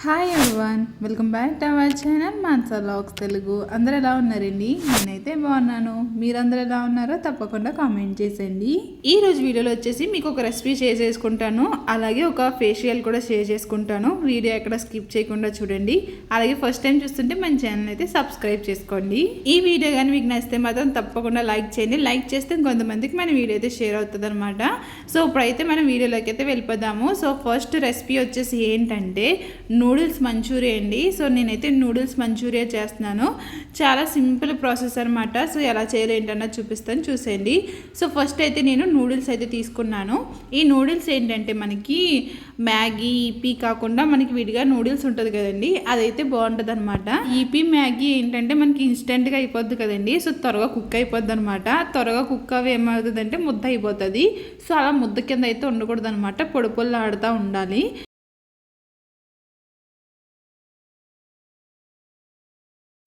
Hi everyone, welcome back to our channel Mansa vlogs Telugu. అందరూ ఎలా ఉన్నారండి? నేనైతే బాగున్నాను. మీరందరూ ఎలా ఉన్నారో తప్పకుండా కామెంట్ చేసేయండి. ఈ రోజు వీడియోలో వచ్చేసి మీకు ఒక రెసిపీ షేర్ చేసుకుంటాను, అలాగే ఒక ఫేషియల్ కూడా షేర్ చేసుకుంటాను. వీడియో ఎక్కడ స్కిప్ చేయకుండా చూడండి. అలాగే ఫస్ట్ టైం చూస్తుంటే మన ఛానల్ అయితే సబ్స్క్రైబ్ చేసుకోండి. ఈ వీడియో కానీ మీకు నచ్చితే మాత్రం తప్పకుండా లైక్ చేయండి. లైక్ చేస్తే కొంతమందికి మన వీడియో అయితే షేర్ అవుతుంది అనమాట. సో ఇప్పుడైతే మనం వీడియోలోకి అయితే వెళ్ళిపోదాము. సో ఫస్ట్ రెసిపీ వచ్చేసి ఏంటంటే నూడిల్స్ మంచూరియా అండి. సో నేనైతే నూడిల్స్ మంచూరియా చేస్తున్నాను. చాలా సింపుల్ ప్రాసెస్ అనమాట. సో ఎలా చేయాలి ఏంటన్నది చూపిస్తాను, చూసేయండి. సో ఫస్ట్ అయితే నేను నూడిల్స్ అయితే తీసుకున్నాను. ఈ నూడిల్స్ ఏంటంటే మనకి మ్యాగీ ఈపీ కాకుండా మనకి విడిగా నూడిల్స్ ఉంటుంది కదండి, అదైతే బాగుంటుంది అనమాట. ఈపీ మ్యాగీ ఏంటంటే మనకి ఇన్స్టెంట్గా అయిపోద్ది కదండి. సో త్వరగా కుక్ అయిపోద్ది అనమాట. త్వరగా కుక్ అవి ఏమవుతుందంటే ముద్ద అయిపోతుంది. సో అలా ముద్ద కింద అయితే ఉండకూడదు అనమాట, పొడి పొల్లాడుతూ ఉండాలి.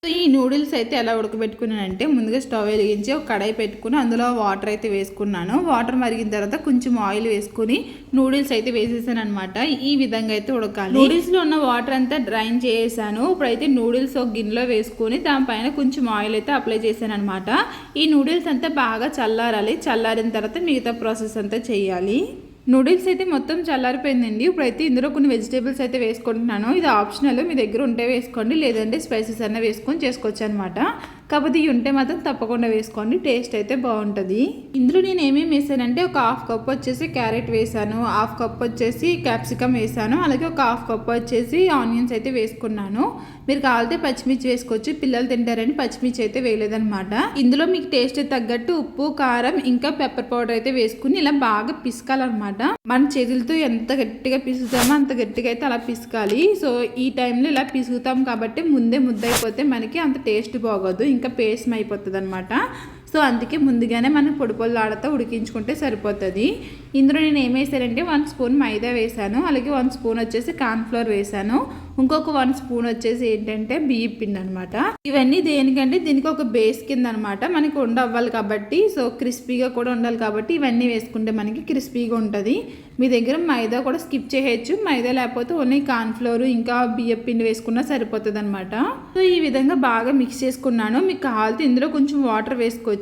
సో ఈ నూడిల్స్ అయితే ఎలా ఉడకబెట్టుకున్నానంటే ముందుగా స్టవ్ వెలిగించి ఒక కడాయి పెట్టుకుని అందులో వాటర్ అయితే వేసుకున్నాను. వాటర్ మరిగిన తర్వాత కొంచెం ఆయిల్ వేసుకుని నూడిల్స్ అయితే వేసేసాను అనమాట. ఈ విధంగా అయితే ఉడకాలి. నూడిల్స్లో ఉన్న వాటర్ అంతా డ్రైన్ చేసాను. ఇప్పుడైతే నూడిల్స్ ఒక గిన్నెలో వేసుకుని దానిపైన కొంచెం ఆయిల్ అయితే అప్లై చేశాను అనమాట. ఈ నూడిల్స్ అంతా బాగా చల్లారాలి. చల్లారిన తర్వాత మిగతా ప్రాసెస్ అంతా చేయాలి. నూడిల్స్ అయితే మొత్తం చల్లారిపోయిందండి. ఇప్పుడైతే ఇందులో కొన్ని వెజిటేబుల్స్ అయితే వేసుకుంటున్నాను. ఇది ఆప్షనల్, మీ దగ్గర ఉంటే వేసుకోండి, లేదంటే స్పైసెస్ అన్న వేసుకొని చేసుకోవచ్చు అనమాట. కాకపోతే ఇవి ఉంటే మాత్రం తప్పకుండా వేసుకోండి, టేస్ట్ అయితే బాగుంటుంది. ఇందులో నేను ఏమేమి వేసానంటే ఒక హాఫ్ కప్ వచ్చేసి క్యారెట్ వేసాను, హాఫ్ కప్ వచ్చేసి క్యాప్సికమ్ వేసాను, అలాగే ఒక హాఫ్ కప్ వచ్చేసి ఆనియన్స్ అయితే వేసుకున్నాను. మీరు కావాలంటే పచ్చిమిర్చి వేసుకోవచ్చు, పిల్లలు తింటారని పచ్చిమిర్చి అయితే వేయలేదనమాట. ఇందులో మీకు టేస్ట్ తగ్గట్టు ఉప్పు, కారం, ఇంకా పెప్పర్ పౌడర్ అయితే వేసుకుని ఇలా బాగా పిసకాలన్నమాట. మన చేతులతో ఎంత గట్టిగా పిసుకుతామో అంత గట్టిగా అయితే అలా పిసకాలి. సో ఈ టైంలో ఇలా పిసుకుతాం కాబట్టి ముందే ముద్ద అయిపోతే మనకి అంత టేస్ట్ బాగోదు, ఇంకా పేస్ట్ అయిపోతుంది అనమాట. సో అందుకే ముందుగానే మనం పొడి పొల్లాడుతూ ఉడికించుకుంటే సరిపోతుంది. ఇందులో నేను ఏం వేసానంటే 1 స్పూన్ మైదా వేసాను, అలాగే 1 స్పూన్ వచ్చేసి కార్న్ఫ్లోర్ వేసాను, ఇంకొక 1 స్పూన్ వచ్చేసి ఏంటంటే బియ్యం పిండి అనమాట. ఇవన్నీ దేనికంటే దీనికి ఒక బేస్ కింద అనమాట, మనకి అవ్వాలి కాబట్టి, సో క్రిస్పీగా కూడా ఉండాలి కాబట్టి ఇవన్నీ వేసుకుంటే మనకి క్రిస్పీగా ఉంటుంది. మీ దగ్గర మైదా కూడా స్కిప్ చేయొచ్చు, మైదా లేకపోతే ఓన్లీ కార్న్ఫ్లోర్ ఇంకా బియ్యం పిండి వేసుకున్నా సరిపోతుంది అనమాట. సో ఈ విధంగా బాగా మిక్స్ చేసుకున్నాను. మీకు కావాలంటే ఇందులో కొంచెం వాటర్ వేసుకోవచ్చు,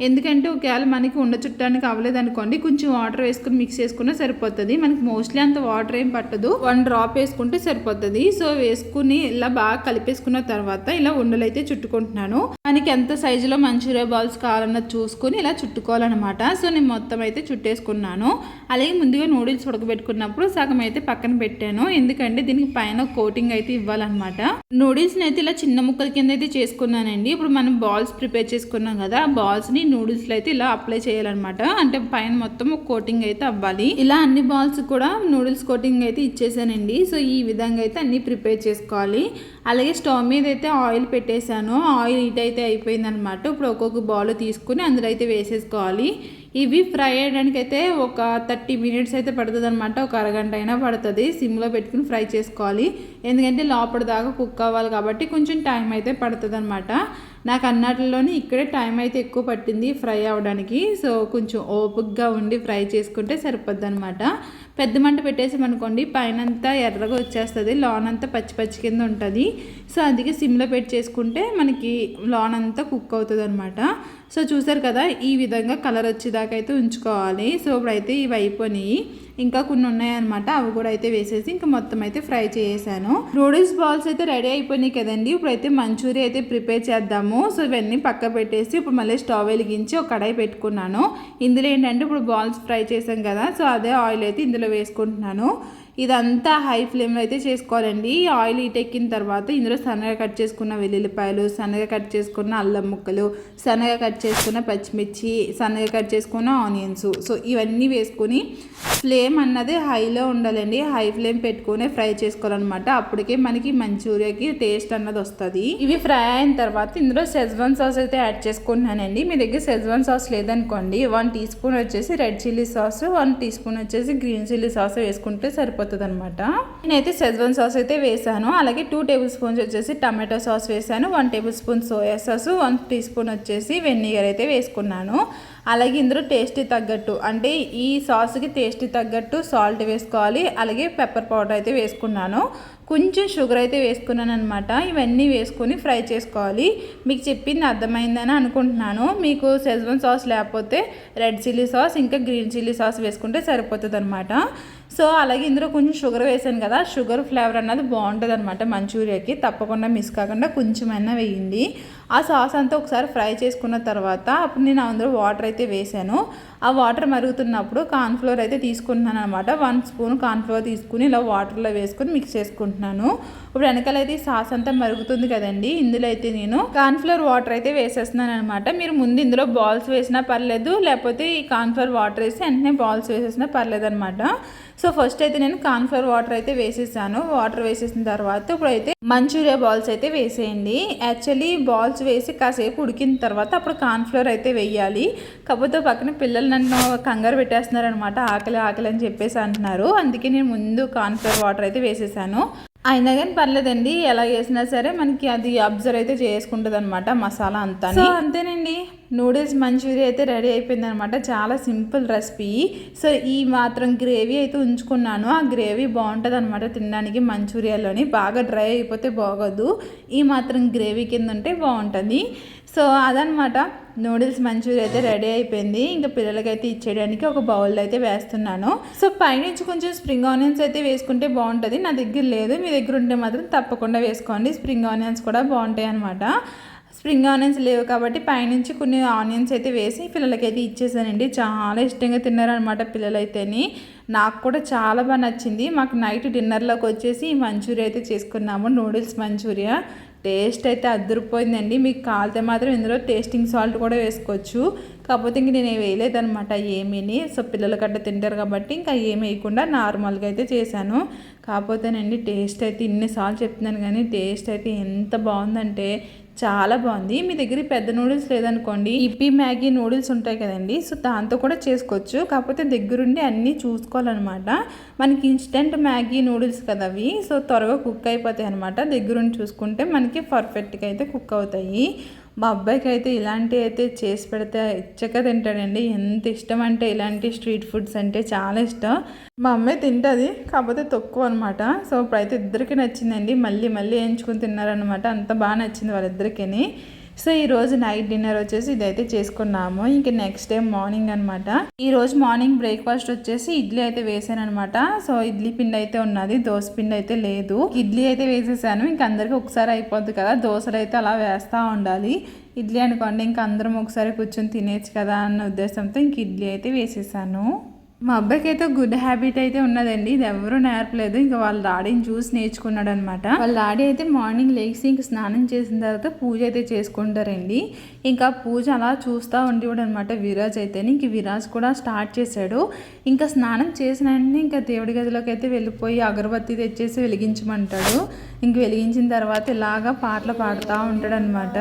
ఎందుకంటే ఒకవేళ మనకి ఉండ చుట్టానికి అవ్వలేదు అనుకోండి, కొంచెం వాటర్ వేసుకుని మిక్స్ చేసుకున్నా సరిపోతుంది. మనకి మోస్ట్లీ అంత వాటర్ ఏం పట్టదు, 1 డ్రాప్ వేసుకుంటే సరిపోతుంది. సో వేసుకుని ఇలా బాగా కలిపేసుకున్న తర్వాత ఇలా ఉండలు అయితే చుట్టుకుంటున్నాను. మనకి ఎంత సైజులో మంచూరియా బాల్స్ కావాలన్నది చూసుకుని ఇలా చుట్టుకోవాలన్నమాట. సో నేను మొత్తం అయితే చుట్టేసుకున్నాను. అలాగే ముందుగా నూడిల్స్ ఉడకబెట్టుకున్నప్పుడు సగం అయితే పక్కన పెట్టాను, ఎందుకంటే దీనికి పైన కోటింగ్ అయితే ఇవ్వాలన్నమాట. నూడిల్స్ని అయితే ఇలా చిన్న ముక్కల కింద అయితే చేసుకున్నానండి. ఇప్పుడు మనం బాల్స్ ప్రిపేర్ చేసుకున్నాం కదా, బాల్స్ని నూడిల్స్లో అయితే ఇలా అప్లై చేయాలన్నమాట. అంటే పైన మొత్తం కోటింగ్ అయితే అవ్వాలి. ఇలా అన్ని బాల్స్ కూడా నూడిల్స్ కోటింగ్ అయితే ఇచ్చేసానండి. సో ఈ విధంగా అయితే అన్ని ప్రిపేర్ చేసుకోవాలి. అలాగే స్టవ్ మీద అయితే ఆయిల్ పెట్టేశాను. ఆయిల్ హీట్ అయితే అయిపోయింది అనమాట. ఇప్పుడు ఒక్కొక్క బాల్ తీసుకుని అందులో అయితే వేసేసుకోవాలి. ఇవి ఫ్రై అయ్యడానికి అయితే ఒక 30 మినిట్స్ అయితే పడుతుంది అనమాట. ఒక అరగంట అయినా పడుతుంది. సిమ్లో పెట్టుకుని ఫ్రై చేసుకోవాలి, ఎందుకంటే లోపల దాకా కుక్ అవ్వాలి కాబట్టి కొంచెం టైం అయితే పడుతుంది అనమాట. నాకు అన్నట్లోనే ఇక్కడే టైం అయితే ఎక్కువ పట్టింది ఫ్రై అవ్వడానికి. సో కొంచెం ఓపికగా ఉండి ఫ్రై చేసుకుంటే సరిపోద్ది అనమాట. పెద్ద మంట పెట్టేసామనుకోండి పైనంతా ఎర్రగా వచ్చేస్తుంది, లోనంతా పచ్చి పచ్చి కింద ఉంటుంది. సో అందుకే సిమ్లో పెట్టి చేసుకుంటే మనకి లోనంతా కుక్ అవుతుంది అనమాట. సో చూసారు కదా, ఈ విధంగా కలర్ వచ్చేదాకా అయితే ఉంచుకోవాలి. సో ఇప్పుడైతే ఇవి అయిపోయినాయి, ఇంకా కొన్ని ఉన్నాయన్నమాట, అవి కూడా అయితే వేసేసి ఇంకా మొత్తం అయితే ఫ్రై చేసాను. నూడిల్స్ బాల్స్ అయితే రెడీ అయిపోయినాయి కదండి. ఇప్పుడైతే మంచూరియా అయితే ప్రిపేర్ చేద్దాము. సో ఇవన్నీ పక్క పెట్టేసి ఇప్పుడు మళ్ళీ స్టవ్ వెలిగించి ఒక కడాయి పెట్టుకున్నాను. ఇందులో ఏంటంటే ఇప్పుడు బాల్స్ ఫ్రై చేసాం కదా, సో అదే ఆయిల్ అయితే ఇందులో వేసుకుంటున్నాను. ఇదంతా హై ఫ్లేమ్లో అయితే చేసుకోవాలండి. ఆయిల్ హీట్ ఎక్కిన తర్వాత ఇందులో సన్నగా కట్ చేసుకున్న వెల్లుల్లిపాయలు, సన్నగా కట్ చేసుకున్న అల్లం ముక్కలు, సన్నగా కట్ చేసుకున్న పచ్చిమిర్చి, సన్నగా కట్ చేసుకున్న ఆనియన్స్, సో ఇవన్నీ వేసుకుని ఫ్లేమ్ అన్నది హైలో ఉండాలండి. హై ఫ్లేమ్ పెట్టుకునే ఫ్రై చేసుకోవాలన్నమాట. అప్పటికే మనకి మంచూరియాకి టేస్ట్ అన్నది వస్తుంది. ఇవి ఫ్రై అయిన తర్వాత ఇందులో షెజ్వాన్ సాస్ అయితే యాడ్ చేసుకుంటున్నానండి. మీ దగ్గర షెజ్వాన్ సాస్ లేదనుకోండి 1 టీ స్పూన్ వచ్చేసి red chilli sauce, 1 teaspoon వచ్చేసి గ్రీన్ చిల్లీ సాస్ వేసుకుంటే సరిపోతుంది అనమాట. నేనైతే షెజ్వాన్ సాస్ అయితే వేసాను. అలాగే 2 టేబుల్ స్పూన్స్ వచ్చేసి టమాటో సాస్ వేసాను, 1 tablespoon soya sauce, 1 teaspoon వచ్చేసి వెనిగర్ అయితే వేసుకున్నాను. అలాగే ఇందులో టేస్ట్కి తగ్గట్టు, అంటే ఈ సాస్కి టేస్ట్కి తగ్గట్టు సాల్ట్ వేసుకోవాలి. అలాగే పెప్పర్ పౌడర్ అయితే వేసుకున్నాను. కొంచెం షుగర్ అయితే వేసుకున్నాను అనమాట. ఇవన్నీ వేసుకొని ఫ్రై చేసుకోవాలి. మీకు చెప్పింది అర్థమైందని అనుకుంటున్నాను. మీకు షెజ్వాన్ సాస్ లేకపోతే రెడ్ చిల్లీ సాస్ ఇంకా గ్రీన్ చిల్లీ సాస్ వేసుకుంటే సరిపోతుంది అనమాట. సో అలాగే ఇందులో కొంచెం షుగర్ వేసాను కదా, షుగర్ ఫ్లేవర్ అన్నది బాగుంటుంది అనమాట మంచూరియాకి. తప్పకుండా మిస్ కాకుండా కొంచెమైనా వేయండి. ఆ సాస్ అంతా ఒకసారి ఫ్రై చేసుకున్న తర్వాత అప్పుడు నేను అందులో వాటర్ అయితే వేసాను. ఆ వాటర్ మరుగుతున్నప్పుడు కార్న్ఫ్లోర్ అయితే తీసుకుంటున్నాను అనమాట. 1 స్పూన్ కార్న్ఫ్లోర్ తీసుకుని ఇలా వాటర్లో వేసుకుని మిక్స్ చేసుకుంటున్నాను. ఇప్పుడు వెనకాల అయితే ఈ సాస్ అంతా మరుగుతుంది కదండి, ఇందులో అయితే నేను కార్న్ఫ్లోర్ వాటర్ అయితే వేసేస్తున్నాను అనమాట. మీరు ముందు ఇందులో బాల్స్ వేసినా పర్లేదు, లేకపోతే ఈ కార్న్ఫ్లోర్ వాటర్ వేసి వెంటనే బాల్స్ వేసేసినా పర్లేదు అనమాట. సో ఫస్ట్ అయితే నేను కార్న్ఫ్లోర్ వాటర్ అయితే వేసేసాను. వాటర్ వేసేసిన తర్వాత ఇప్పుడైతే మంచూరియా బాల్స్ అయితే వేసేయండి. యాక్చువల్లీ బాల్స్ వేసి కాసేపు ఉడికిన తర్వాత అప్పుడు కార్న్ఫ్లోర్ అయితే వేయాలి. కాకపోతే పక్కన పిల్లలు నన్ను కంగారు పెట్టేస్తున్నారు అనమాట, ఆకలి ఆకలి అని చెప్పేసి అంటున్నారు. అందుకే నేను ముందు కార్న్ఫ్లోర్ వాటర్ అయితే వేసేసాను. అయినా కానీ పర్లేదండి, ఎలా వేసినా సరే మనకి అది అబ్జర్వ్ అయితే చేసుకుంటుంది అనమాట మసాలా అంతా. సో అంతేనండి, నూడిల్స్ మంచూరియా అయితే రెడీ అయిపోయింది అనమాట. చాలా సింపుల్ రెసిపీ. సో ఈ మాత్రం గ్రేవీ అయితే ఉంచుకున్నాను. ఆ గ్రేవీ బాగుంటుంది అనమాట తినడానికి. మంచూరియాలోని బాగా డ్రై అయిపోతే బాగోదు, ఈ మాత్రం గ్రేవీ కింద ఉంటే బాగుంటుంది. సో అదనమాట, నూడిల్స్ మంచూరియా అయితే రెడీ అయిపోయింది. ఇంకా పిల్లలకైతే ఇచ్చేయడానికి ఒక బౌల్ అయితే వేస్తున్నాను. సో పైనుంచి కొంచెం స్ప్రింగ్ ఆనియన్స్ అయితే వేసుకుంటే బాగుంటుంది. నా దగ్గర లేదు, మీ దగ్గర ఉంటే మాత్రం తప్పకుండా వేసుకోండి. స్ప్రింగ్ ఆనియన్స్ కూడా బాగుంటాయి అనమాట. స్ప్రింగ్ ఆనియన్స్ లేవు కాబట్టి పైనుంచి కొన్ని ఆనియన్స్ అయితే వేసి పిల్లలకైతే ఇచ్చేసానండి. చాలా ఇష్టంగా తిన్నారనమాట పిల్లలైతేని. నాకు కూడా చాలా బాగా నచ్చింది. మాకు నైట్ డిన్నర్లోకి వచ్చేసి ఈ మంచూరియా అయితే చేసుకున్నాము, నూడిల్స్ మంచూరియా. టేస్ట్ అయితే అదిరిపోయిందండి. మీకు కాలితే మాత్రం ఇందులో టేస్టింగ్ సాల్ట్ కూడా వేసుకోవచ్చు. కాకపోతే ఇంక నేను వేయలేదనమాట ఏమీని. సో పిల్లల గట్ట తింటారు కాబట్టి ఇంకా ఏమి వేయకుండా నార్మల్గా అయితే చేశాను. కాకపోతేనండి టేస్ట్ అయితే ఇన్నిసార్లు చెప్తున్నాను కానీ టేస్ట్ అయితే ఎంత బాగుందంటే చాలా బాగుంది. మీ దగ్గర పెద్ద నూడిల్స్ లేదనుకోండి, ఇప్పి మ్యాగీ నూడిల్స్ ఉంటాయి కదండి, సో దాంతో కూడా చేసుకోవచ్చు. కాకపోతే దగ్గరుండి అన్నీ చూసుకోవాలన్నమాట. మనకి ఇన్స్టెంట్ మ్యాగీ నూడిల్స్ కదా అవి, సో త్వరగా కుక్ అయిపోతాయి అనమాట. దగ్గరుండి చూసుకుంటే మనకి పర్ఫెక్ట్గా అయితే కుక్ అవుతాయి. మా అబ్బాయికి అయితే ఇలాంటివి అయితే చేసి పెడితే ఇచ్చక తింటాడండి. ఎంత ఇష్టం అంటే ఇలాంటి స్ట్రీట్ ఫుడ్స్ అంటే చాలా ఇష్టం. మా అమ్మాయి తింటుంది, కాకపోతే తక్కువ అనమాట. సో ఇప్పుడైతే ఇద్దరికి నచ్చిందండి. మళ్ళీ మళ్ళీ వేయించుకుని తిన్నారనమాట. అంత బాగా నచ్చింది వాళ్ళిద్దరికీ. సో ఈరోజు నైట్ డిన్నర్ వచ్చేసి ఇదైతే చేసుకున్నాము. ఇంక నెక్స్ట్ డే మార్నింగ్ అనమాట. ఈరోజు మార్నింగ్ బ్రేక్ఫాస్ట్ వచ్చేసి ఇడ్లీ అయితే వేసాను అనమాట. సో ఇడ్లీ పిండి అయితే ఉన్నది, దోశ పిండి అయితే లేదు. ఇడ్లీ అయితే వేసేసాను. ఇంక అందరికీ ఒకసారి అయిపోద్ది కదా, దోశలు అయితే అలా వేస్తూ ఉండాలి. ఇడ్లీ అనుకోండి ఇంక అందరం ఒకసారి కూర్చొని తినేచ్చు కదా అన్న ఉద్దేశంతో ఇంక ఇడ్లీ అయితే వేసేసాను. మా అబ్బాయికి అయితే గుడ్ హ్యాబిట్ అయితే ఉన్నదండి, ఇది ఎవరూ నేర్పలేదు. ఇంకా వాళ్ళ డాడీని చూసి నేర్చుకున్నాడు అనమాట. వాళ్ళ డాడీ అయితే మార్నింగ్ లేచి ఇంక స్నానం చేసిన తర్వాత పూజ అయితే చేసుకుంటారండి. ఇంకా పూజ అలా చూస్తూ ఉండేవాడు అనమాట విరాజ్ అయితే. ఇంక విరాజ్ కూడా స్టార్ట్ చేశాడు. ఇంకా స్నానం చేసిన వెంటనే ఇంకా దేవుడి గదిలోకి అయితే వెళ్ళిపోయి అగరబత్తి తెచ్చేసి వెలిగించమంటాడు. ఇంక వెలిగించిన తర్వాత ఇలాగా పాటలు పాడుతూ ఉంటాడు అనమాట.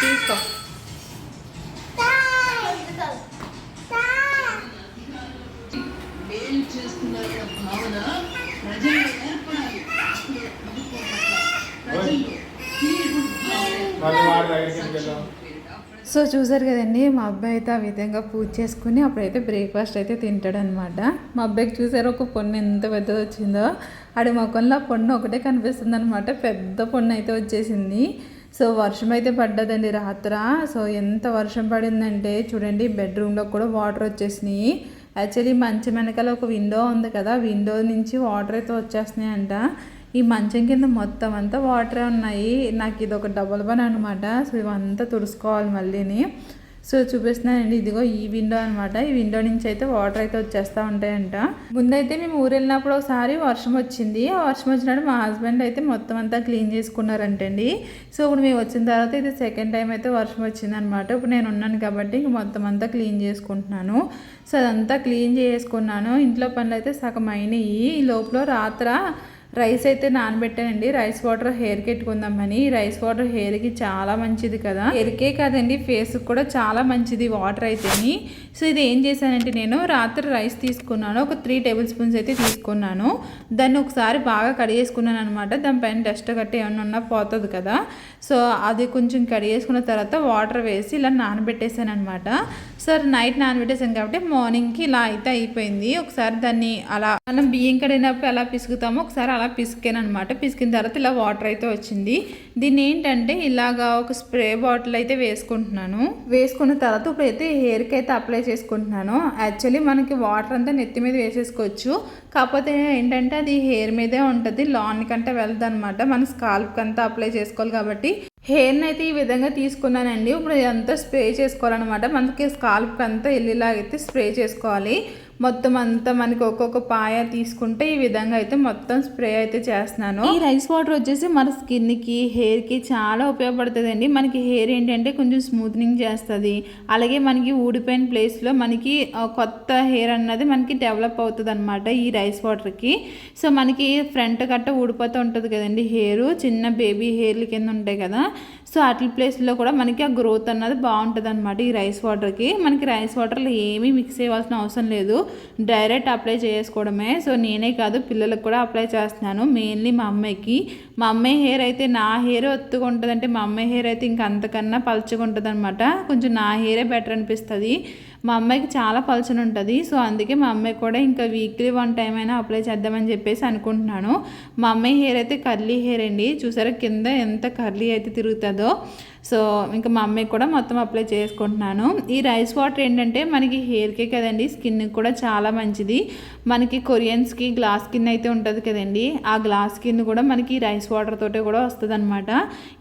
తీసుకో. భావన ప్రజలు ఏర్పడాలి. సో చూసారు కదండి, మా అబ్బాయి అయితే ఆ విధంగా పూజ చేసుకుని అప్పుడైతే బ్రేక్ఫాస్ట్ అయితే తింటాడనమాట. మా అబ్బాయికి చూసారు ఒక పొన్ను ఎంత పెద్దది వచ్చిందో. ఆడి మొక్కల్లో పొన్ను ఒకటే కనిపిస్తుంది అనమాట. పెద్ద పొన్ను అయితే వచ్చేసింది. సో వర్షం అయితే పడ్డదండి రాత్ర. సో ఎంత వర్షం పడిందంటే చూడండి, బెడ్రూమ్లో కూడా వాటర్ వచ్చేసినాయి. యాక్చువల్లీ మంచం వెనకాల ఒక విండో ఉంది కదా, విండో నుంచి వాటర్ అయితే వచ్చేస్తున్నాయంట. ఈ మంచం కింద మొత్తం అంతా వాటరే ఉన్నాయి. నాకు ఇది ఒక డబుల్ పని అనమాట. సో ఇవంతా తుడుచుకోవాలి మళ్ళీని. సో చూపిస్తున్నానండి, ఇదిగో ఈ విండో అనమాట. ఈ విండో నుంచి అయితే వాటర్ అయితే వచ్చేస్తూ ఉంటాయంట. ముందైతే మేము ఊరు వెళ్ళినప్పుడు ఒకసారి వర్షం వచ్చింది. ఆ వర్షం వచ్చినప్పుడు మా హస్బెండ్ అయితే మొత్తం అంతా క్లీన్ చేసుకున్నారంటండి. సో ఇప్పుడు మేము వచ్చిన తర్వాత ఇది సెకండ్ టైం అయితే వర్షం వచ్చిందనమాట. ఇప్పుడు నేను ఉన్నాను కాబట్టి ఇంక మొత్తం అంతా క్లీన్ చేసుకుంటున్నాను. సో అదంతా క్లీన్ చేసుకున్నాను. ఇంట్లో పనులు అయితే సగం అయినాయి. ఈ లోపల రాత్ర రైస్ అయితే నానబెట్టానండి. రైస్ వాటర్ హెయిర్కి ఎట్టుకుందామని. రైస్ వాటర్ హెయిర్కి చాలా మంచిది కదా, హెయిర్కే కాదండి ఫేస్కి కూడా చాలా మంచిది వాటర్ అయితేని. సో ఇది ఏం చేశానంటే నేను రాత్రి రైస్ తీసుకున్నాను, ఒక 3 టేబుల్ స్పూన్స్ అయితే తీసుకున్నాను. దాన్ని ఒకసారి బాగా కడిగేసుకున్నాను అనమాట. దానిపైన డస్ట్ గట్టి ఏమన్నా ఉన్నా పోతుంది కదా. సో అది కొంచెం కడిగేసుకున్న తర్వాత వాటర్ వేసి ఇలా నానబెట్టేసాను అనమాట. సో నైట్ నానబెట్టేసాను కాబట్టి మార్నింగ్కి ఇలా అయితే అయిపోయింది. ఒకసారి దాన్ని అలా మనం బియ్యం కడిగినప్పుడు ఎలా పిసుకుతామో ఒకసారి అలా పిసికాను అనమాట. పిసికిన తర్వాత ఇలా వాటర్ అయితే వచ్చింది. దీన్ని ఏంటంటే ఇలాగా ఒక స్ప్రే బాటిల్ అయితే వేసుకుంటున్నాను. వేసుకున్న తర్వాత ఇప్పుడైతే హెయిర్కి అయితే అప్లై చేసుకుంటున్నాను. యాక్చువల్లీ మనకి వాటర్ అంతా నెత్తి మీద వేసేసుకోవచ్చు, కాకపోతే ఏంటంటే అది హెయిర్ మీదే ఉంటుంది, లాన్ కంటే వెళ్తుంది అనమాట. మన స్కాల్ప్ అంతా అప్లై చేసుకోవాలి కాబట్టి హెయిర్ని అయితే ఈ విధంగా తీసుకున్నానండి. ఇప్పుడు ఇదంతా స్ప్రే చేసుకోవాలన్నమాట. మనకి స్కాల్ప్ అంతా వెళ్ళేలాగైతే స్ప్రే చేసుకోవాలి. మొత్తం అంతా మనకి ఒక్కొక్క పాయ తీసుకుంటే ఈ విధంగా అయితే మొత్తం స్ప్రే అయితే చేస్తున్నాను. ఈ రైస్ వాటర్ వచ్చేసి మన స్కిన్కి హెయిర్కి చాలా ఉపయోగపడుతుందండి. మనకి హెయిర్ ఏంటంటే కొంచెం స్మూత్నింగ్ చేస్తుంది, అలాగే మనకి ఊడిపోయిన ప్లేస్లో మనకి కొత్త హెయిర్ అన్నది మనకి డెవలప్ అవుతుంది అనమాట ఈ రైస్ వాటర్కి. సో మనకి ఫ్రంట్ గట్ట ఊడిపోతూ ఉంటుంది కదండి హెయిర్, చిన్న బేబీ హెయిర్ల కింద ఉంటాయి కదా. సో అట్ల ప్లేస్లో కూడా మనకి ఆ గ్రోత్ అన్నది బాగుంటుంది అనమాట ఈ రైస్ వాటర్కి. మనకి రైస్ వాటర్లో ఏమీ మిక్స్ చేయవలసిన అవసరం లేదు, డైరెక్ట్ అప్లై చేసుకోవడమే. సో నేనే కాదు పిల్లలకు కూడా అప్లై చేస్తున్నాను, మెయిన్లీ మా అమ్మాయికి. మా అమ్మాయి హెయిర్ అయితే నా హెయిర్ ఒత్తుగా ఉంటుంది, అంటే మా అమ్మాయి హెయిర్ అయితే ఇంకా అంతకన్నా పలుచగా ఉంటుంది అనమాట. కొంచెం నా హెయిరే బెటర్ అనిపిస్తుంది, మా అమ్మాయికి చాలా పలుచన ఉంటుంది. సో అందుకే మా అమ్మాయి కూడా ఇంకా వీక్లీ 1 టైం అయినా అప్లై చేద్దామని చెప్పేసి అనుకుంటున్నాను. మా అమ్మాయి హెయిర్ అయితే కర్లీ హెయిర్ అండి, చూసారా కింద ఎంత కర్లీ అయితే తిరుగుతుందో. సో ఇంకా మా అమ్మాయికి కూడా మొత్తం అప్లై చేసుకుంటున్నాను. ఈ రైస్ వాటర్ ఏంటంటే మనకి హెయిర్కే కదండి, స్కిన్కి కూడా చాలా మంచిది. మనకి కొరియన్స్కి గ్లాస్ స్కిన్ అయితే ఉంటుంది కదండి, ఆ గ్లాస్ స్కిన్ కూడా మనకి రైస్ వాటర్ తోటే కూడా వస్తుంది అనమాట.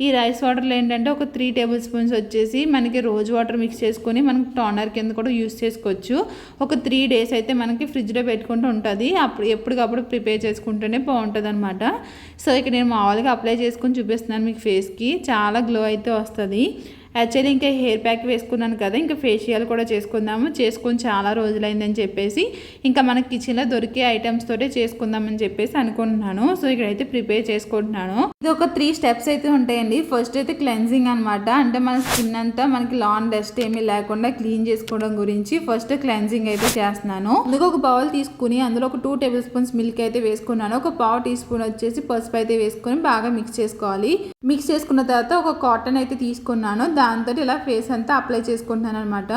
ఈ రైస్ వాటర్లో ఏంటంటే ఒక 3 టేబుల్ స్పూన్స్ వచ్చేసి మనకి రోజ్ వాటర్ మిక్స్ చేసుకొని మనకి టోనర్ కింద కూడా యూస్ చేసుకోవచ్చు. ఒక 3 డేస్ అయితే మనకి ఫ్రిడ్జ్లో పెట్టుకుంటూ ఉంటుంది, అప్పుడు ఎప్పటికప్పుడు ప్రిపేర్ చేసుకుంటూనే బాగుంటుంది అనమాట. సో ఇక్కడ నేను మామూలుగా అప్లై చేసుకొని చూపిస్తున్నాను మీకు ఫేస్కి, చాలా గ్లో అయితే వస్తుంది. యాక్చువల్లీ ఇంకా హెయిర్ ప్యాక్ వేసుకున్నాను కదా, ఇంకా ఫేషియల్ కూడా చేసుకొని చాలా రోజులైందని చెప్పేసి ఇంకా మనకి కిచెన్లో దొరికే ఐటమ్స్ తోటే చేసుకుందామని చెప్పేసి అనుకుంటున్నాను. సో ఇక్కడైతే ప్రిపేర్ చేసుకుంటున్నాను. ఇది ఒక 3 స్టెప్స్ అయితే ఉంటాయండి. ఫస్ట్ అయితే క్లెన్జింగ్ అనమాట, అంటే మన స్కిన్ అంతా మనకి లాన్ డస్ట్ ఏమీ లేకుండా క్లీన్ చేసుకోవడం గురించి ఫస్ట్ క్లెన్జింగ్ అయితే చేస్తున్నాను. అందుకు ఒక బౌల్ తీసుకుని అందులో ఒక 2 టేబుల్ స్పూన్స్ మిల్క్ అయితే వేసుకున్నాను. ఒక 1/2 టీ స్పూన్ వచ్చేసి పసుపు అయితే వేసుకొని బాగా మిక్స్ చేసుకోవాలి. మిక్స్ చేసుకున్న తర్వాత ఒక కాటన్ అయితే తీసుకున్నాను, దాంతో ఇలా ఫేస్ అంతా అప్లై చేసుకుంటున్నాను అనమాట.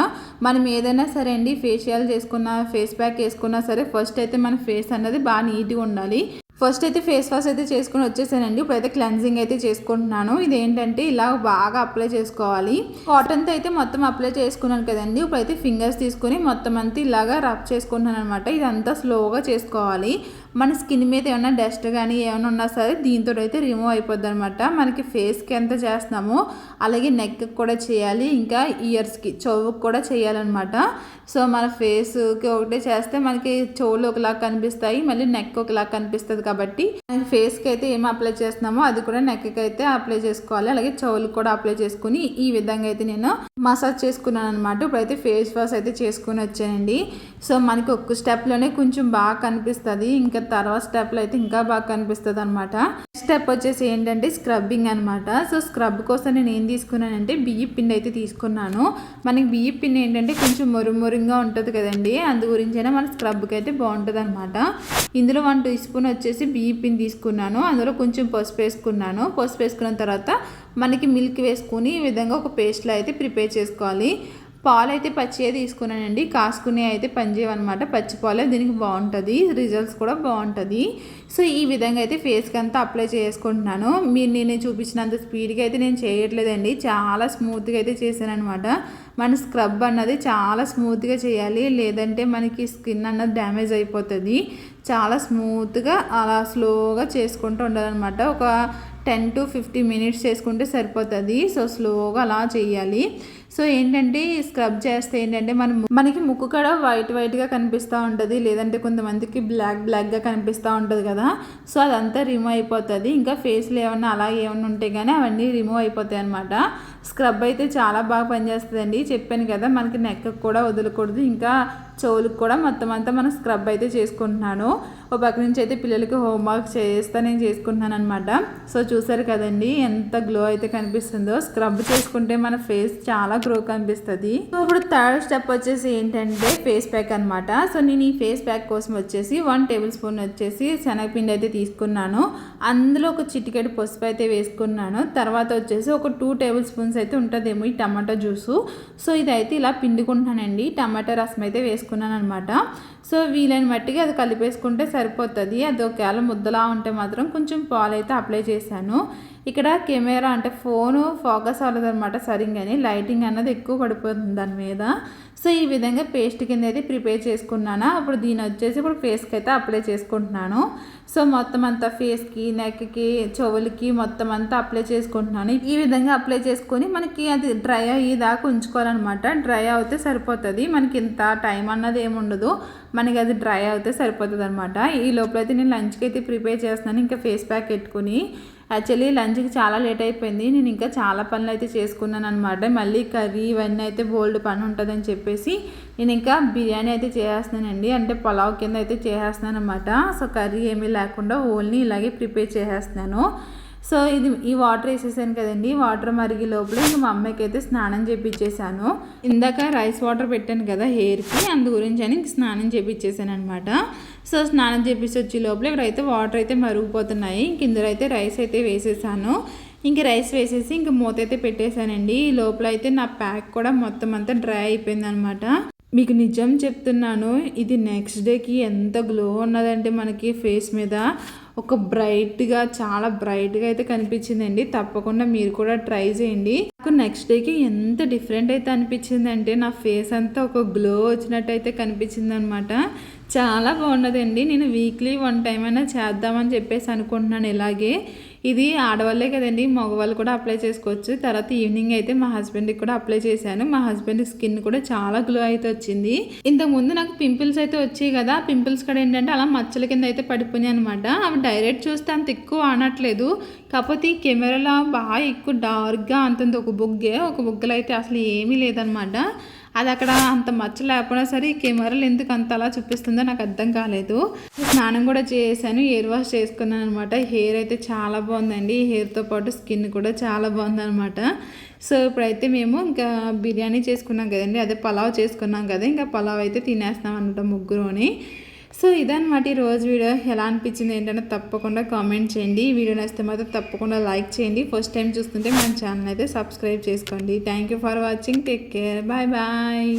మనం ఏదైనా సరే అండి ఫేషియల్ చేసుకున్నా ఫేస్ ప్యాక్ వేసుకున్నా సరే ఫస్ట్ అయితే మన ఫేస్ అన్నది బాగా నీట్గా ఉండాలి. ఫస్ట్ అయితే ఫేస్ వాష్ అయితే చేసుకుని వచ్చేసానండి. ఇప్పుడైతే క్లెన్జింగ్ అయితే చేసుకుంటున్నాను. ఇదేంటంటే ఇలా బాగా అప్లై చేసుకోవాలి. కాటన్తో అయితే మొత్తం అప్లై చేసుకున్నాను కదండి, ఇప్పుడైతే ఫింగర్స్ తీసుకుని మొత్తం అంతా ఇలాగా రబ్ చేసుకుంటున్నాను అనమాట. ఇదంతా స్లోగా చేసుకోవాలి. మన స్కిన్ మీద ఏమైనా డస్ట్ కానీ ఏమైనా ఉన్నా సరే దీంతో అయితే రిమూవ్ అయిపోద్ది అనమాట. మనకి ఫేస్కి ఎంత చేస్తున్నామో అలాగే నెక్కి కూడా చేయాలి, ఇంకా ఇయర్స్కి చెవుకి కూడా చేయాలన్నమాట. సో మన ఫేస్కి ఒకటే చేస్తే మనకి చెవులు ఒకలా కనిపిస్తాయి, మళ్ళీ నెక్ ఒకలా కనిపిస్తుంది. కాబట్టి ఫేస్కి అయితే ఏం అప్లై చేస్తున్నామో అది కూడా నెక్కి అయితే అప్లై చేసుకోవాలి, అలాగే చెవులకు కూడా అప్లై చేసుకుని ఈ విధంగా అయితే నేను మసాజ్ చేసుకున్నాను అనమాట. ఇప్పుడైతే ఫేస్ వాష్ అయితే చేసుకుని వచ్చానండి. సో మనకి ఒక్క స్టెప్లోనే కొంచెం బాగా కనిపిస్తుంది, ఇంకా తర్వాత స్టెప్లో అయితే ఇంకా బాగా కనిపిస్తుంది అనమాట. స్టెప్ వచ్చేసి ఏంటంటే స్క్రబ్బింగ్ అనమాట. సో స్క్రబ్ కోసం నేను ఏం తీసుకున్నానంటే బియ్యం పిండి అయితే తీసుకున్నాను. మనకి బియ్యం పిండి ఏంటంటే కొంచెం మురుమురుగా ఉంటుంది కదండి, అందు గురించైనా మన స్క్రబ్కి అయితే బాగుంటుంది అనమాట. ఇందులో 1 టీ స్పూన్ వచ్చేసి బియ్యం పిండి తీసుకున్నాను, అందులో కొంచెం పసుపు వేసుకున్నాను. పసుపు వేసుకున్న తర్వాత మనకి మిల్క్ వేసుకుని ఈ విధంగా ఒక పేస్ట్లో అయితే ప్రిపేర్ చేసుకోవాలి. పాలు అయితే పచ్చియే తీసుకున్నానండి, కాసుకునే అయితే పనిచేయవన్నమాట. పచ్చి పాలే దీనికి బాగుంటుంది, రిజల్ట్స్ కూడా బాగుంటుంది. సో ఈ విధంగా అయితే ఫేస్కి అంతా అప్లై చేసుకుంటున్నాను. నేను చూపించినంత స్పీడ్గా అయితే నేను చేయట్లేదండి, చాలా స్మూత్గా అయితే చేశాను అనమాట. మన స్క్రబ్ అన్నది చాలా స్మూత్గా చేయాలి, లేదంటే మనకి స్కిన్ అన్నది డ్యామేజ్ అయిపోతుంది. చాలా స్మూత్గా అలా స్లోగా చేసుకుంటూ ఉండాలన్నమాట. ఒక 10 to 15 మినిట్స్ చేసుకుంటే సరిపోతుంది. సో స్లోగా అలా చేయాలి. సో ఏంటంటే స్క్రబ్ చేస్తే ఏంటంటే మనకి ముక్కు కూడా వైట్గా కనిపిస్తూ ఉంటుంది, లేదంటే కొంతమందికి బ్లాక్గా కనిపిస్తూ ఉంటుంది కదా. సో అదంతా రిమూవ్ అయిపోతుంది. ఇంకా ఫేస్లో ఏమన్నా అలా ఏమన్నా ఉంటే కానీ అవన్నీ రిమూవ్ అయిపోతాయి అనమాట. స్క్రబ్ అయితే చాలా బాగా పనిచేస్తుందండి, చెప్పాను కదా. మనకి నెక్ కూడా వదలకూడదు, ఇంకా చెవులకు కూడా మొత్తం అంతా మనం స్క్రబ్ అయితే చేసుకుంటున్నాను. ఓ పక్క నుంచి అయితే పిల్లలకి హోంవర్క్ చేస్తా నేను చేసుకుంటున్నాను అనమాట. సో చూసారు కదండి ఎంత గ్లో అయితే కనిపిస్తుందో. స్క్రబ్ చేసుకుంటే మన ఫేస్ చాలా గ్లో కనిపిస్తుంది. సో ఇప్పుడు థర్డ్ స్టెప్ వచ్చేసి ఏంటంటే ఫేస్ ప్యాక్ అనమాట. సో నేను ఈ ఫేస్ ప్యాక్ కోసం వచ్చేసి 1 టేబుల్ స్పూన్ వచ్చేసి శనగపిండి అయితే తీసుకున్నాను. అందులో ఒక చిటికెడు పసుపు అయితే వేసుకున్నాను. తర్వాత వచ్చేసి ఒక 2 టేబుల్ స్పూన్స్ అయితే ఉంటుందేమో ఈ టమాటా జ్యూసు. సో ఇదైతే ఇలా పిండుకుంటానండి. టమాటా రసం అయితే వేసుకున్నాను అనమాట. సో వీలైన మట్టికి అది కలిపేసుకుంటే సరిపోతుంది. అది ఒకవేళ ముద్దలా ఉంటే మాత్రం కొంచెం పాలు అయితే అప్లై చేశాను. ఇక్కడ కెమెరా అంటే ఫోను ఫోకస్ అవ్వలేదన్నమాట సరిగ్గానే, లైటింగ్ అన్నది ఎక్కువ పడిపోతుంది దాని మీద. సో ఈ విధంగా పేస్ట్ కింద అయితే ప్రిపేర్ చేసుకున్నాను. అప్పుడు దీని వచ్చేసి ఇప్పుడు ఫేస్కి అయితే అప్లై చేసుకుంటున్నాను. సో మొత్తం అంతా ఫేస్కి, నెక్కి, చెవులకి మొత్తం అంతా అప్లై చేసుకుంటున్నాను. ఈ విధంగా అప్లై చేసుకొని మనకి అది డ్రై అయ్యేదాకా ఉంచుకోవాలన్నమాట. డ్రై అవుతే సరిపోతుంది. మనకి ఇంత టైం అన్నది ఏముండదు, మనకి అది డ్రై అవుతే సరిపోతుంది అనమాట. ఈ లోపలైతే నేను లంచ్కి అయితే ప్రిపేర్ చేస్తున్నాను. ఇంకా ఫేస్ ప్యాక్ పెట్టుకుని యాక్చువల్లీ లంచ్కి చాలా లేట్ అయిపోయింది. నేను ఇంకా చాలా పనులు అయితే చేసుకున్నాను అనమాట. మళ్ళీ కర్రీ ఇవన్నీ అయితే బోల్డ్ పని ఉంటుందని చెప్పేసి నేను ఇంకా బిర్యానీ అయితే చేసేస్తున్నానండి. అంటే పులావ్ కింద అయితే చేసేస్తున్నాను అనమాట. సో కర్రీ ఏమీ లేకుండా ఓన్లీ ఇలాగే ప్రిపేర్ చేసేస్తున్నాను. సో ఈ వాటర్ వేసేసాను కదండి. వాటర్ మరిగి లోపల ఇంకా మా అమ్మాయికి అయితే స్నానం చేపించేసాను. ఇందాక రైస్ వాటర్ పెట్టాను కదా హెయిర్కి, అందు గురించి అని స్నానం చేపించేసాను అనమాట. సో స్నానం చేపించి వచ్చే లోపల ఇక్కడైతే వాటర్ అయితే మరుగుపోతున్నాయి. ఇందులో అయితే రైస్ అయితే వేసేసాను. ఇంక రైస్ వేసేసి ఇంక మూత అయితే పెట్టేశానండి. ఈ లోపల అయితే నా ప్యాక్ కూడా మొత్తం అంతా డ్రై అయిపోయింది అనమాట. మీకు నిజం చెప్తున్నాను, ఇది నెక్స్ట్ డేకి ఎంత గ్లో ఉన్నదంటే మనకి ఫేస్ మీద ఒక బ్రైట్గా, చాలా బ్రైట్గా అయితే కనిపించిందండి. తప్పకుండా మీరు కూడా ట్రై చేయండి. నాకు నెక్స్ట్ డేకి ఎంత డిఫరెంట్ అయితే అనిపించిందంటే నా ఫేస్ అంతా ఒక గ్లో వచ్చినట్టు అయితే కనిపించింది అనమాట. చాలా బాగున్నదండి. నేను వీక్లీ 1 టైం అయినా చేద్దామని చెప్పేసి అనుకుంటున్నాను. ఇలాగే ఇది ఆడవాళ్ళే కదండి, మగవాళ్ళు కూడా అప్లై చేసుకోవచ్చు. తర్వాత ఈవినింగ్ అయితే మా హస్బెండ్కి కూడా అప్లై చేశాను. మా హస్బెండ్ స్కిన్ కూడా చాలా గ్లో అయితే వచ్చింది. ఇంతకుముందు నాకు పింపుల్స్ అయితే వచ్చాయి కదా, పింపుల్స్ కూడా ఏంటంటే అలా మచ్చల కింద అయితే పడిపోయినాయి అనమాట. అవి డైరెక్ట్ చూస్తే అంత ఎక్కువ అనట్లేదు. కాకపోతే ఈ కెమెరాలో బాగా ఎక్కువ డార్క్గా అంతుంది. ఒక బుగ్గలో అయితే అసలు ఏమీ లేదనమాట. అది అక్కడ అంత మచ్చ లేకపోయినా సరే ఈ కెమెరాలు ఎందుకు అంత అలా చూపిస్తుందో నాకు అర్థం కాలేదు. స్నానం కూడా చేశాను, హెయిర్ వాష్ చేసుకున్నాను అనమాట. హెయిర్ అయితే చాలా బాగుందండి. హెయిర్తో పాటు స్కిన్ కూడా చాలా బాగుందనమాట. సో ఇప్పుడైతే మేము ఇంకా బిర్యానీ చేసుకున్నాం కదండి, అదే పలావ్ చేసుకున్నాం కదా, ఇంకా పలావ్ అయితే తినేస్తాం అనమాట ముగ్గురుని. సో ఇదన్నమాట ఈరోజు వీడియో. ఎలా అనిపించింది ఏంటంటే తప్పకుండా కామెంట్ చేయండి. ఈ వీడియో నచ్చితే మాత్రం తప్పకుండా లైక్ చేయండి. ఫస్ట్ టైం చూస్తుంటే మన ఛానల్ అయితే సబ్స్క్రైబ్ చేసుకోండి. Thank you for watching. Take care. Bye bye.